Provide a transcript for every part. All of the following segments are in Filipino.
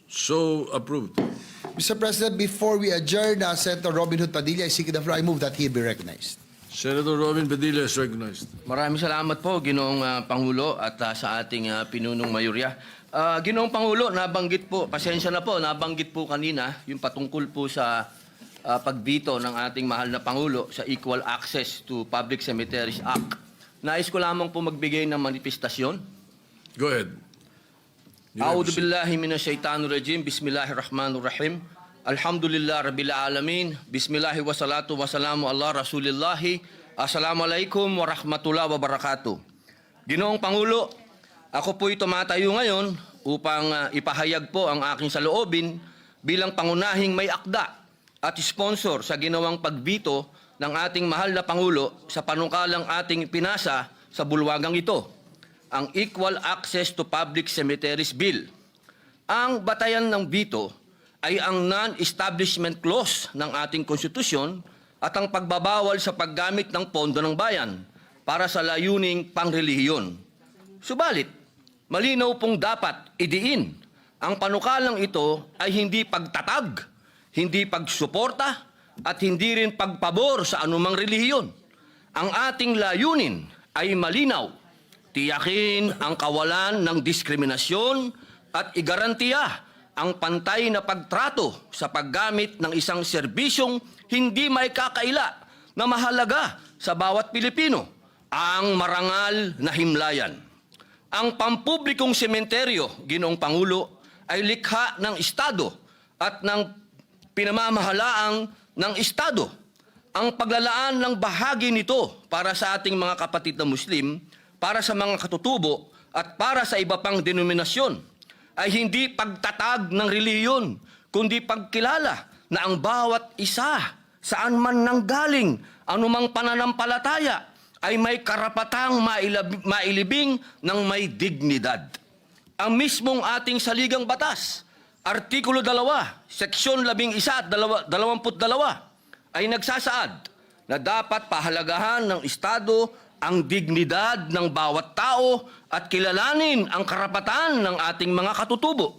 So approved. Mr. President, before we adjourn, Senator Robin Hood Padilla is seeking the floor. I move that he be recognized. Senator Robin Padilla is recognized. Maraming salamat po, Ginoong Pangulo at sa ating pinunong mayorya. Ginoong Pangulo, nabanggit po, pasensya na po, nabanggit po kanina yung patungkol po sa pagbito ng ating mahal na Pangulo sa Equal Access to Public Cemeteries Act. Nais ko lamang po magbigay ng manifestasyon. Go ahead. You have A'udhu a seat. billahi minasyaitanir rajim. Bismillahirrahmanirrahim. Alhamdulillah rabbil alamin. Bismillahi wassalatu wassalamu ala rasulillahi. Assalamualaikum warahmatullahi wabarakatuh. Ginoong Pangulo, ako po'y tumatayo ngayon upang ipahayag po ang aking saloobin bilang pangunahing may akda at sponsor sa ginawang pagbito ng ating mahal na Pangulo sa panukalang ating pinasa sa bulwagang ito, ang Equal Access to Public Cemeteries Bill. Ang batayan ng bito ay ang non-establishment clause ng ating konstitusyon at ang pagbabawal sa paggamit ng pondo ng bayan para sa layuning pangrelihiyon. Subalit, malinaw pong dapat idiin ang panukalang ito ay hindi pagtatag, hindi pagsuporta at hindi rin pagpabor sa anumang relihiyon. Ang ating layunin ay malinaw. Tiyakin ang kawalan ng diskriminasyon at igarantiya ang pantay na pagtrato sa paggamit ng isang serbisyong hindi may kakaila na mahalaga sa bawat Pilipino, ang marangal na himlayan. Ang pampublikong sementeryo, Ginoong Pangulo, ay likha ng Estado at ng pinamamahalaang ng Estado. Ang paglalaan ng bahagi nito para sa ating mga kapatid na Muslim, para sa mga katutubo at para sa iba pang denominasyon ay hindi pagtatag ng relihiyon, kundi pagkilala na ang bawat isa saan man nanggaling, anumang pananampalataya ay may karapatang mailibing ng may dignidad. Ang mismong ating saligang batas, Artikulo 2, Seksyon 11 at 22 ay nagsasaad na dapat pahalagahan ng Estado ang dignidad ng bawat tao at kilalanin ang karapatan ng ating mga katutubo.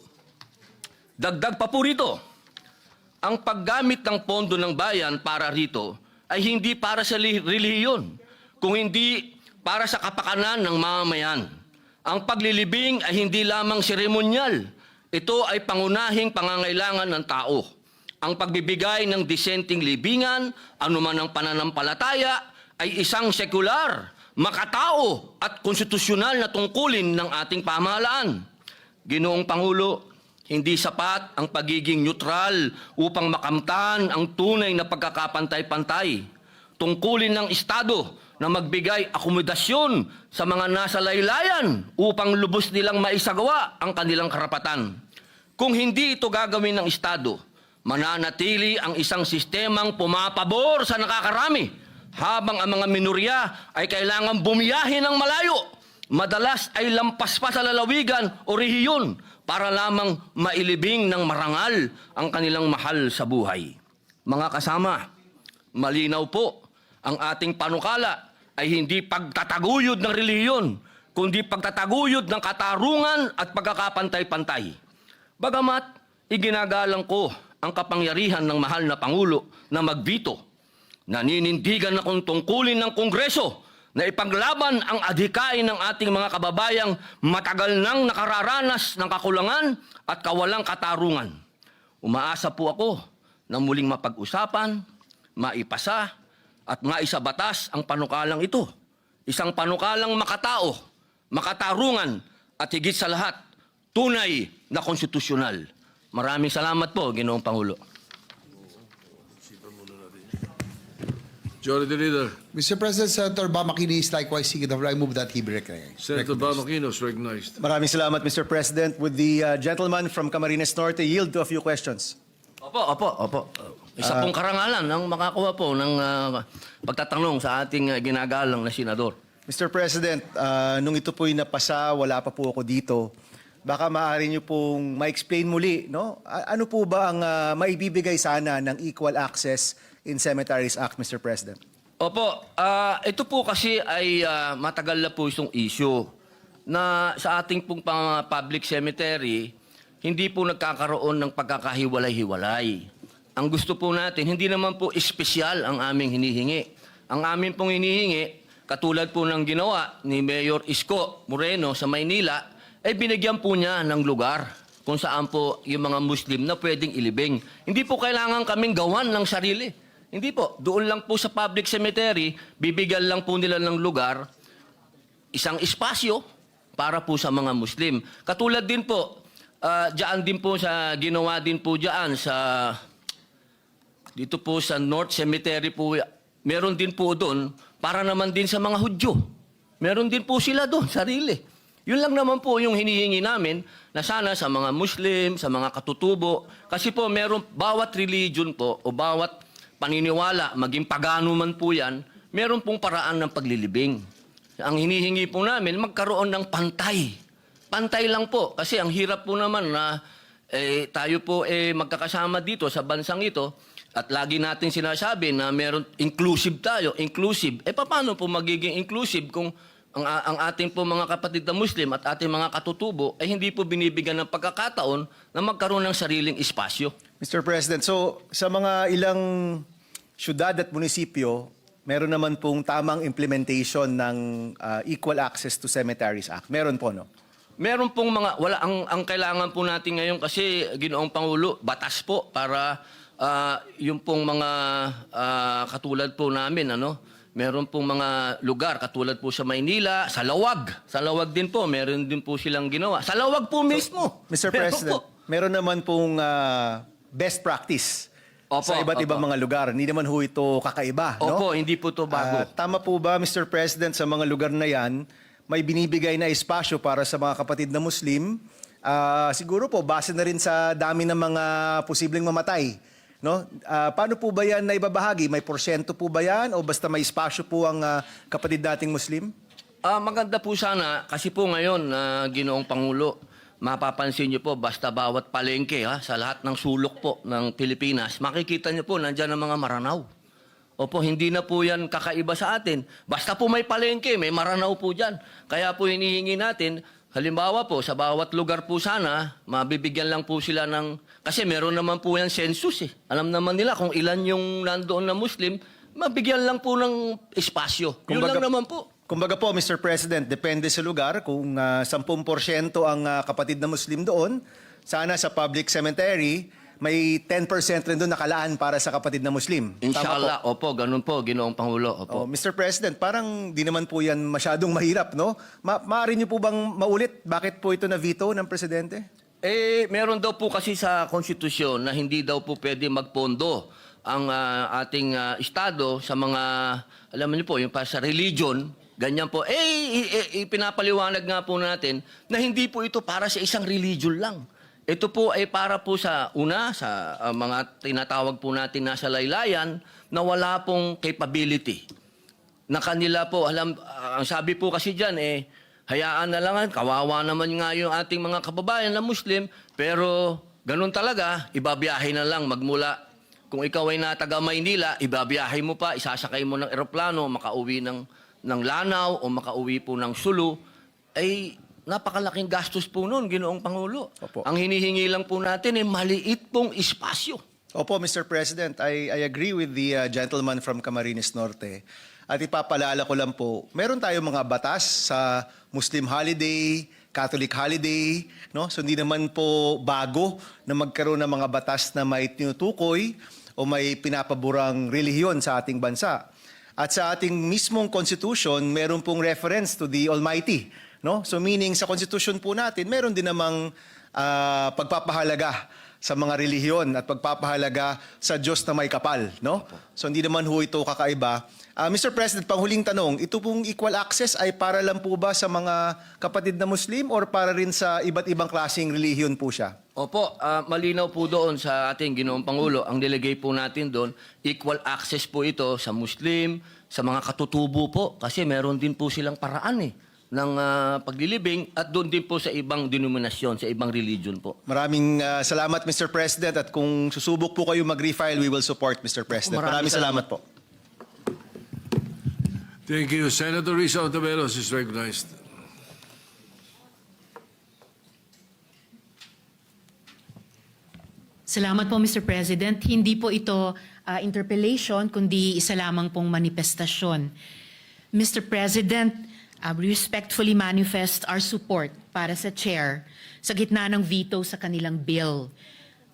Dagdag pa po rito, ang paggamit ng pondo ng bayan para rito ay hindi para sa relihiyon, kung hindi para sa kapakanan ng mamamayan. Ang paglilibing ay hindi lamang seremonyal, ito ay pangunahing pangangailangan ng tao. Ang pagbibigay ng disenteng libingan, anuman ang pananampalataya, ay isang sekular, makatao at konstitusyonal na tungkulin ng ating pamahalaan. Ginoong Pangulo, hindi sapat ang pagiging neutral upang makamtan ang tunay na pagkakapantay-pantay. Tungkulin ng Estado na magbigay akomodasyon sa mga nasa laylayan upang lubos nilang maisagawa ang kanilang karapatan. Kung hindi ito gagawin ng Estado, mananatili ang isang sistemang pumapabor sa nakakarami, habang ang mga minorya ay kailangan bumiyahe ng malayo. Madalas ay lampas pa sa lalawigan o rehiyon para lamang mailibing ng marangal ang kanilang mahal sa buhay. Mga kasama, malinaw po, ang ating panukala ay hindi pagtataguyod ng relihiyon, kundi pagtataguyod ng katarungan at pagkakapantay-pantay. Bagamat iginagalang ko ang kapangyarihan ng mahal na Pangulo na magbito, naninindigan akong tungkulin ng Kongreso na ipaglaban ang adhikain ng ating mga kababayang matagal nang nakararanas ng kakulangan at kawalang katarungan. Umaasa po ako na muling mapag-usapan, maipasa at maisabatas ang panukalang ito. Isang panukalang makatao, makatarungan at higit sa lahat, tunay na konstitusyonal. Maraming salamat po, Ginoong Pangulo. Majority Leader. Mr. President, Senator Bamakini is likewise seeking the floor. I move that he be recognized. Senator Bamakino is recognized. Maraming salamat, Mr. President. Would the gentleman from Camarines Norte yield to a few questions? Opo. Isa pong karangalan ang makakuha po ng pagtatanong sa ating ginagalang na senador. Mr. President, nung ito po'y napasa, wala pa po ako dito. Baka maaari niyo pong ma-explain muli, no? Ano po ba ang maibibigay sana ng Equal Access in Cemeteries Act, Mr. President? Opo, ito po kasi ay matagal na po itong issue na sa ating pong public cemetery hindi po nagkakaroon ng pagkakahiwalay-hiwalay. Ang gusto po natin, hindi naman po espesyal ang aming hinihingi. Ang amin pong hinihingi, katulad po ng ginawa ni Mayor Isko Moreno sa Maynila, ay binigyan po niya ng lugar kung saan po yung mga Muslim na pwedeng ilibing. Hindi po kailangan kaming gawan ng sarili. Hindi po. Doon lang po sa public cemetery, bibigyan lang po nila ng lugar, isang espasyo para po sa mga Muslim. Katulad din po, diyan din po sa ginawa din po diyan sa dito po sa North Cemetery po, meron din po doon para naman din sa mga Hudyo. Meron din po sila doon, sarili. Yun lang naman po yung hinihingi namin na sana sa mga Muslim, sa mga katutubo, kasi po meron bawat religion po o bawat paniniwala, maging pagano man po yan, meron pong paraan ng paglilibing. Ang hinihingi po namin, magkaroon ng pantay. Pantay lang po. Kasi ang hirap po naman na tayo po magkakasama dito sa bansang ito at lagi natin sinasabi na meron inclusive tayo, inclusive. Paano po magiging inclusive kung ang ating po mga kapatid na Muslim at ating mga katutubo ay hindi po binibigyan ng pagkakataon na magkaroon ng sariling espasyo? Mr. President, so sa mga ilang syudad at munisipyo, meron naman pong tamang implementation ng Equal Access to Cemeteries Act. Meron po, no? Meron pong mga, ang kailangan po natin ngayon kasi, Ginoong Pangulo, batas po para yung pong mga katulad po namin, meron pong mga lugar, katulad po sa Maynila, sa Lawag. Sa Lawag din po, meron din po silang ginawa. Sa Lawag po mismo. Mr. Meron President, po. meron naman pong best practice Opo, sa iba't ibang opo. mga lugar. Hindi naman ho ito kakaiba, no? Opo, hindi po to bago. Tama po ba, Mr. President, sa mga lugar na yan, may binibigay na espasyo para sa mga kapatid na Muslim? Siguro po, base na rin sa dami ng mga posibleng mamatay. No? Paano po ba yan na ibabahagi? May porsyento po ba yan? O basta may espasyo po ang kapatid dating Muslim? Maganda po sana, kasi po ngayon, Ginoong Pangulo, mapapansin niyo po, basta bawat palengke sa lahat ng sulok po ng Pilipinas, makikita niyo po, nandiyan ang mga Maranao. Opo, hindi na po yan kakaiba sa atin. Basta po may palengke, may Maranao po dyan. Kaya po hinihingi natin, halimbawa po, sa bawat lugar po sana, mabibigyan lang po sila ng... Kasi meron naman po yan census eh. Alam naman nila kung ilan yung nandoon na Muslim, mabigyan lang po ng espasyo. Yun lang naman po. Kumbaga po, Mr. President, depende sa lugar. Kung 10% ang kapatid na Muslim doon, sana sa public cemetery, may 10% rin doon nakalaan para sa kapatid na Muslim. Inshallah, opo, ganun po, Ginoong Pangulo. Opo. Mr. President, parang di naman po yan masyadong mahirap, no? Maaari niyo po bang maulit bakit po ito na-veto ng Presidente? Meron daw po kasi sa konstitusyon na hindi daw po pwede magpondo ang ating Estado sa mga, alam niyo po, yung pa sa religion, ganyan po. Pinapaliwanag nga po natin na hindi po ito para sa isang religion lang. Ito po ay para po sa mga tinatawag po natin nasa laylayan na wala pong capability. Na kanila po, ang sabi po kasi dyan hayaan na lang, kawawa naman nga yung ating mga kababayan na Muslim, pero ganun talaga, ibabiyahe na lang magmula. Kung ikaw ay nataga Maynila, ibabiyahe mo pa, isasakay mo ng eroplano, makauwi ng Lanao o makauwi po ng Sulu, napakalaking gastos po noon, Ginoong Pangulo. Opo. Ang hinihingi lang po natin maliit pong espasyo. Opo, Mr. President, I agree with the gentleman from Camarines Norte. At ipapalala ko lang po, meron tayong mga batas sa Muslim holiday, Catholic holiday, no? So hindi naman po bago na magkaroon ng mga batas na may tinutukoy o may pinapaborang relihiyon sa ating bansa. At sa ating mismong constitution, meron pong reference to the Almighty, no? So meaning sa constitution po natin, meron din namang pagpapahalaga sa mga relihiyon at pagpapahalaga sa Diyos na may kapal, no? So hindi naman ho ito kakaiba. Mr. President, panghuling tanong, ito pong equal access ay para lang po ba sa mga kapatid na Muslim or para rin sa iba't ibang klaseng relihiyon po siya? Opo, malinaw po doon sa ating Ginoong Pangulo. Ang delegate po natin doon, equal access po ito sa Muslim, sa mga katutubo po. Kasi meron din po silang paraan ng paglilibing at doon din po sa ibang denominasyon, sa ibang religion po. Maraming salamat, Mr. President. At kung susubok po kayo mag-refile, we will support, Mr. President. Maraming salamat po. Thank you. Senator Risa Ontiveros is recognized. Salamat po, Mr. President. Hindi po ito interpellation, kundi isa lamang pong manifestasyon. Mr. President, we respectfully manifest our support para sa Chair sa gitna ng veto sa kanilang bill.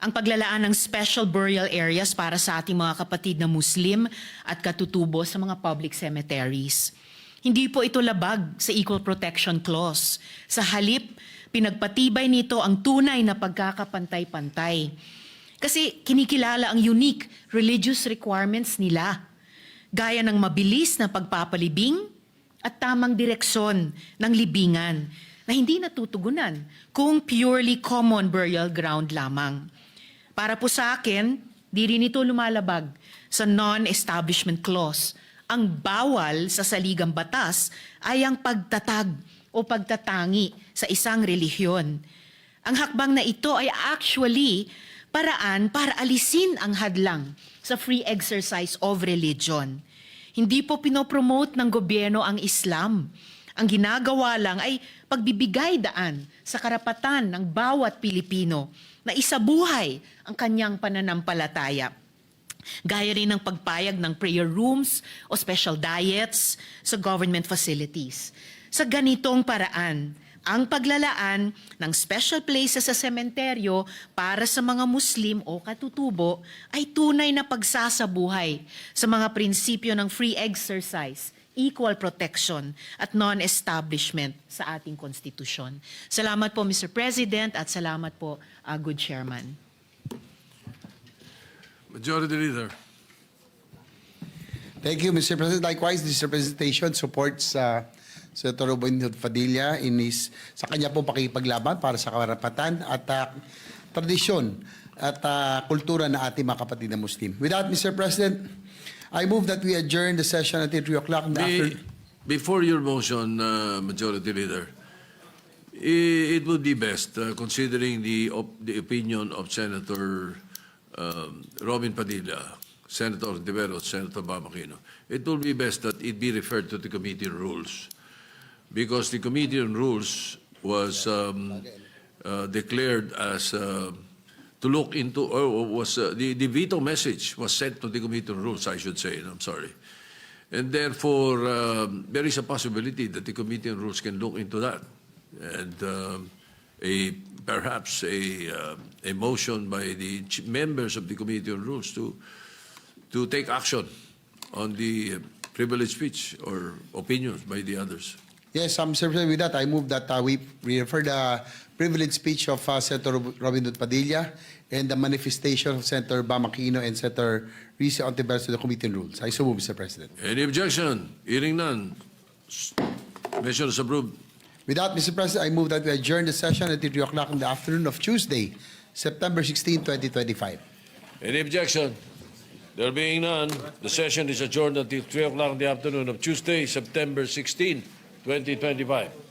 Ang paglalaan ng special burial areas para sa ating mga kapatid na Muslim at katutubo sa mga public cemeteries. Hindi po ito labag sa Equal Protection Clause. Sa halip, pinagpatibay nito ang tunay na pagkakapantay-pantay. Kasi kinikilala ang unique religious requirements nila, gaya ng mabilis na pagpapalibing at tamang direksyon ng libingan na hindi natutugunan kung purely common burial ground lamang. Para po sa akin, di rin ito lumalabag sa non-establishment clause. Ang bawal sa saligang batas ay ang pagtatag o pagtatangi sa isang relihiyon. Ang hakbang na ito ay actually paraan para alisin ang hadlang sa free exercise of religion. Hindi po pinopromote ng gobyerno ang Islam. Ang ginagawa lang ay pagbibigay daan sa karapatan ng bawat Pilipino na isabuhay ang kanyang pananampalataya. Gaya rin ng pagpayag ng prayer rooms o special diets sa government facilities. Sa ganitong paraan, ang paglalaan ng special places sa sementeryo para sa mga Muslim o katutubo ay tunay na pagsasabuhay sa mga prinsipyo ng free exercise, equal protection at non-establishment sa ating konstitusyon. Salamat po, Mr. President, at salamat po, good Chairman. Majority Leader. Thank you, Mr. President. Likewise, this representation supports Senator Robin Hood Padilla sa kanya pong pakipaglaban para sa karapatan at tradisyon at kultura ng ating mga kapatid na Muslim. With that, Mr. President, I move that we adjourn the session until 3 o'clock in the afternoon. Before your motion, Majority Leader, it would be best, considering the opinion of Senator Robin Padilla, Senator Ontiveros, Senator Bamakino, it will be best that it be referred to the Committee on Rules. Because the Committee on Rules was declared as to look into, or was the veto message was sent to the Committee on Rules, I should say, and I'm sorry. And therefore, there is a possibility that the Committee on Rules can look into that. And perhaps a motion by the members of the Committee on Rules to take action on the privileged speech or opinions by the others. Yes, Mr. President, with that, I move that we refer the privileged speech of Senator Robin Hood Padilla and the manifestation of Senator Bamakino and Senator Risa Ontiveros to the Committee on Rules. I so move, Mr. President. Any objection? Hearing none. Measure is approved. With that, Mr. President, I move that we adjourn the session until 3 o'clock in the afternoon of Tuesday, September 16, 2025. Any objection? There being none, the session is adjourned until 3 o'clock in the afternoon of Tuesday, September 16, 2025.